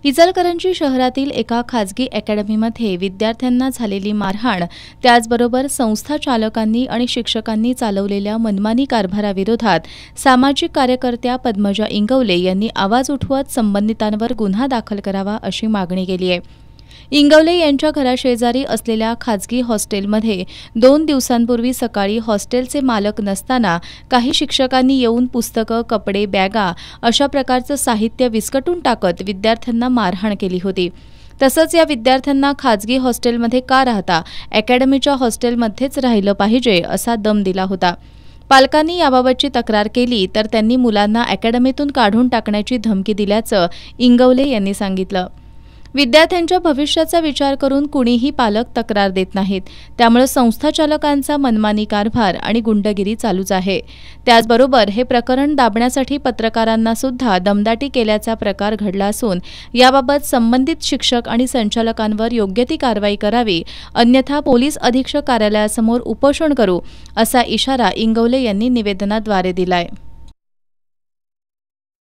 इचलकरंजी शहरातील एका खाजगी अकॅडमीमध्ये विद्यार्थ्यांना झालेली मारहाण, त्याचबरोबर संस्था चालकांनी आणि शिक्षकांनी चालवलेल्या मनमानी कारभाराविरोधात सामाजिक कार्यकर्त्या पद्मजा इंगवले यांनी आवाज उठवत संबंधितांवर गुन्हा दाखल करावा अशी मागणी केली आहे। इंगवले यांच्या घराशेजारी असलेल्या खाजगी हॉस्टेलमध्ये 2 दिवसांपूर्वी सकाळी हॉस्टेलचे मालक नसताना काही शिक्षकांनी येऊन पुस्तकं, कपडे, बॅगा अशा प्रकारचं साहित्य विस्कटून टाकत विद्यार्थ्यांना मारहाण केली होती। तसंच या विद्यार्थ्यांना खाजगी हॉस्टेलमध्ये का राहता, अकॅडमीच्या हॉस्टेलमध्येच राहिलं पाहिजे असा दम दिला होता। पालकांनी याबाबतची तक्रार केली तर त्यांनी मुलांना अकॅडमीतून काढून टाकण्याची धमकी दिल्याचं इंगवले यांनी सांगितलं। विद्यार्थ्यांच्या भविष्याचा विचार करून कुणीही पालक तक्रार देत नाहीत, त्यामुळे संस्थाचालकांचा मनमानी कारभार आणि गुंडगिरी चालूच आहे। त्याचबरोबर हे प्रकरण दाबण्यासाठी पत्रकारांना सुद्धा दमदाटी केल्याचा प्रकार घडला असून याबाबत संबंधित शिक्षक आणि संचालकांवर योग्य ती कारवाई करावी, अन्यथा पोलीस अधीक्षक कार्यालयासमोर उपोषण करू असा इशारा इंगवले यांनी निवेदनाद्वारे दिलाय।